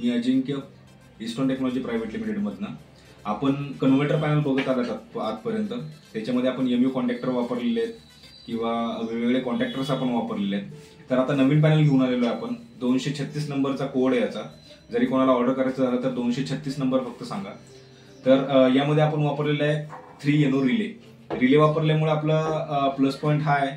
मी अजिंक्य, eastern technology private लिमिटेडमधनं. आपण converter panel बघत आलात आजपर्यंत. त्याच्यामध्ये आपण MU कॉन्टॅक्टर वापरलेले आहेत किंवा वेगवेगळे कॉन्टॅक्टर्स आपण वापरलेले आहेत. तर आता नवीन पॅनल घेऊन आलेलो आहे आपण. 236 नंबरचा कोड आहे याचा. जरी कोणाला ऑर्डर करायचं झालं तर 236 नंबर फक्त सांगा. तर यामध्ये आपण वापरलेलं आहे 3 NO रिले. रिले वापरल्यामुळे आपला प्लस पॉईंट हा आहे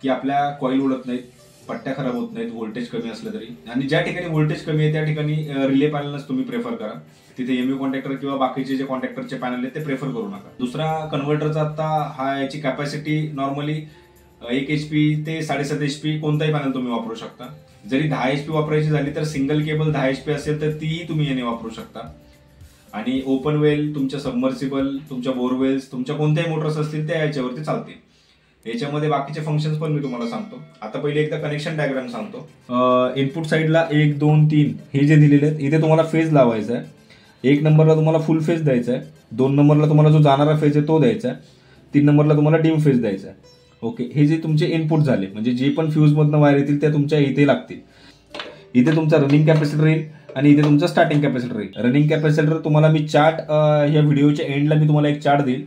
की आपल्या कॉईल उडत नाहीत, पट्ट्या खराब होत नाहीत, व्होल्टेज कमी असलं तरी. आणि ज्या ठिकाणी व्होल्टेज कमी आहे त्या ठिकाणी रिले पॅनलच तुम्ही प्रेफर करा. तिथे MU कॉन्टॅक्टर किंवा बाकीचे जे कॉन्टॅक्टरचे पॅनल आहेत ते प्रेफर करू नका. दुसरा कन्व्हर्टरचा आता हा याची कॅपॅसिटी नॉर्मली 1 HP ते 7.5 HP कोणताही पॅनल तुम्ही वापरू शकता. जरी 10 HP वापरायची झाली तर सिंगल केबल 10 HP असेल तर तीही तुम्ही याने वापरू शकता. आणि ओपन वेल, तुमच्या सबमर्सिबल, तुमच्या बोरवेल्स, तुमच्या कोणत्याही मोटर्स असतील त्या याच्यावरती चालतील. याच्यामध्ये बाकीचे फंक्शन्स पण मी तुम्हाला सांगतो. आता पहिले एकदा कनेक्शन डायग्राम सांगतो. इनपुट साईडला 1, 2, 3 हे जे दिलेले आहेत इथे तुम्हाला फेज लावायचा आहे. 1 नंबरला तुम्हाला फुल फेज द्यायचा आहे. 2 नंबरला तुम्हाला जो जाणारा फेज आहे तो द्यायचा आहे. 3 नंबरला तुम्हाला डिम फेज द्यायचा आहे. ओके, हे जे तुमचे इनपुट झाले म्हणजे जे पण फ्यूज मधनं वायर येतील त्या तुमच्या इथे लागतील. इथे तुमचा रनिंग कॅपॅसिटर येईल आणि इथे तुमचा स्टार्टिंग कॅपॅसिटर येईल. रनिंग कॅपॅसिटर तुम्हाला मी चार्ट ह्या व्हिडिओच्या एंडला मी तुम्हाला एक चार्ट देईल.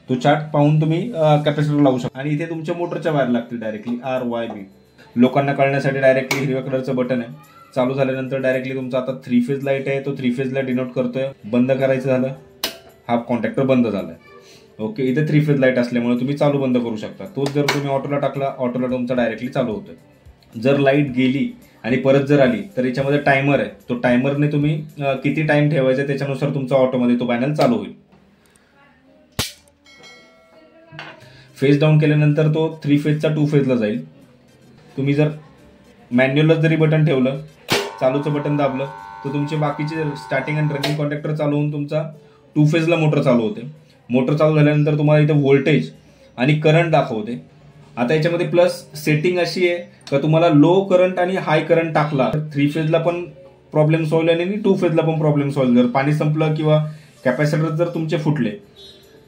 तो चार्ट पाहून तुम्ही कॅपॅसिटर लावू शकता. आणि इथे तुमच्या मोटरच्या वायर लागतील डायरेक्टली RYB. लोकांना कळण्यासाठी डायरेक्टली हिरव्या कलरचं बटन आहे. चालू झाल्यानंतर डायरेक्टली तुमचा आता 3 फेज लाईट आहे, तो 3 फेजला डिनोट करतोय. बंद करायचं झालं, हा कॉन्टॅक्टर बंद झालाय. ओके, इथे 3 फेज लाईट असल्यामुळे तुम्ही चालू बंद करू शकता. तोच जर तुम्ही ऑटोला टाकला, ऑटोला तुमचा डायरेक्टली चालू होतोय. जर लाईट गेली आणि परत जर आली तर याच्यामध्ये टायमर आहे. तो टायमरने तुम्ही किती टाइम ठेवायचा त्याच्यानुसार तुमचा ऑटोमध्ये तो पॅनल चालू होईल. फेज डाऊन केल्यानंतर तो 3 फेजचा 2 फेजला जाईल. तुम्ही जर मॅन्युअलच जरी बटन ठेवलं, चालूचं बटन दाबलं तर तुमचे बाकीचे स्टार्टिंग आणि रनिंग कॉन्टॅक्टर चालू होऊन तुमचा 2 फेजला मोटर चालू होते. मोटर चालू झाल्यानंतर तुम्हाला इथे व्होल्टेज आणि करंट दाखवते. आता याच्यामध्ये प्लस सेटिंग अशी आहे का तुम्हाला लो करंट आणि हाय करंट टाकला 3 फेजला पण प्रॉब्लेम सॉल्व्ह आणि 2 फेजला पण प्रॉब्लेम सॉल्व्ह. जर पाणी संपलं किंवा कॅपॅसिटर जर तुमचे फुटले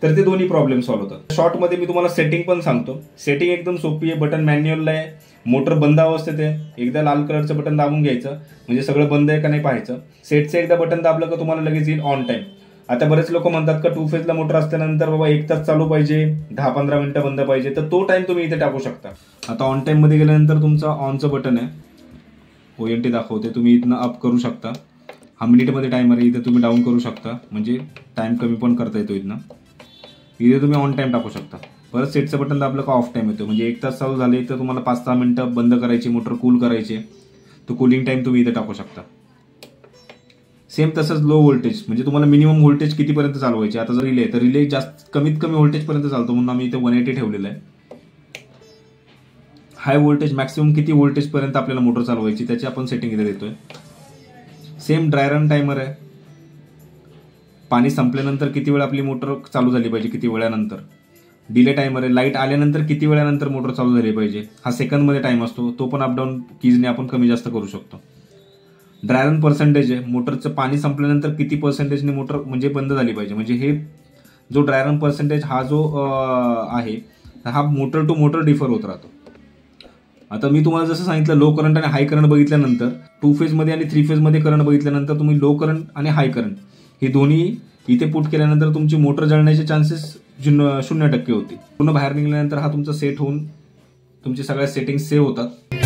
तर ते दोन्ही प्रॉब्लेम सॉल्व्ह होतात. शॉर्टमध्ये मी तुम्हाला सेटिंग पण सांगतो. सेटिंग एकदम सोपी आहे. बटन मॅन्युअलला आहे. मोटर बंद अवस्थेत आहे. एकदा लाल कलरचं बटन दाबून घ्यायचं म्हणजे सगळं बंद आहे का नाही पाहायचं. सेटचं एकदा बटन दाबलं का तुम्हाला लगेच येईल ऑन टाइम. आता बरेच लोक म्हणतात का 2 फेजला मोटर असल्यानंतर बाबा 1 तास चालू पाहिजे, 10-15 मिनिटं बंद पाहिजे, तर तो टाइम तुम्ही इथे टाकू शकता. आता ऑन टाइम मध्ये गेल्यानंतर तुमचा ऑनचं बटन आहे, ONT दाखवते. तुम्ही इथनं अप करू शकता. हा मिनिटमध्ये टायमर आहे. इथे तुम्ही डाऊन करू शकता म्हणजे टाइम कमी पण करता येतो. इथनं इथे तुम्ही ऑन टाइम टाकू शकता. परत सेटचं बटन दाबलं का ऑफ टाइम येतो म्हणजे 1 तास चालू झाले तर तुम्हाला 5-6 मिनिटं बंद करायची, मोटर कूल करायची, तो कूलिंग टाइम तुम्ही इथे टाकू शकता. सेम तसंच लो व्होल्टेज म्हणजे तुम्हाला मिनिमम व्होल्टेज कितीपर्यंत चालवायचे. आता जर रिले तर रिले जास्त कमीत कमी व्होल्टेजपर्यंत चालतो म्हणून आम्ही इथे 180 ठेवलेलं आहे. हाय व्होल्टेज मॅक्सिमम किती व्होल्टेजपर्यंत आपल्याला मोटर चालवायची त्याची आपण सेटिंग इथे देतोय. सेम ड्राय रन टायमर आहे. पाणी संपल्यानंतर किती वेळ आपली मोटर चालू झाली पाहिजे, किती वेळानंतर. डिले टायमर आहे. लाईट आल्यानंतर किती वेळानंतर मोटर चालू झाली पाहिजे. हा सेकंदमध्ये टाइम असतो. तो पण अपडाऊन कीजने आपण कमी जास्त करू शकतो. ड्राय रन पर्सेंटेज आहे. मोटरचं पाणी संपल्यानंतर किती पर्सेंटेजने मोटर म्हणजे बंद झाली पाहिजे. म्हणजे हे जो ड्राय रन पर्सेंटेज हा जो आहे हा मोटर टू मोटर डिफर होत राहतो. आता मी तुम्हाला जसं सांगितलं लो करंट आणि हाय करंट बघितल्यानंतर 2 फेजमध्ये आणि 3 फेजमध्ये करंट बघितल्यानंतर तुम्ही लो करंट आणि हाय करंट हे दोन्ही इथे पुट केल्यानंतर तुमची मोटर जळण्याचे चान्सेस 0% होते. पूर्ण बाहेर निघाल्यानंतर हा तुमचा सेट होऊन तुमचे सगळ्या सेटिंग्स सेव्ह होतात.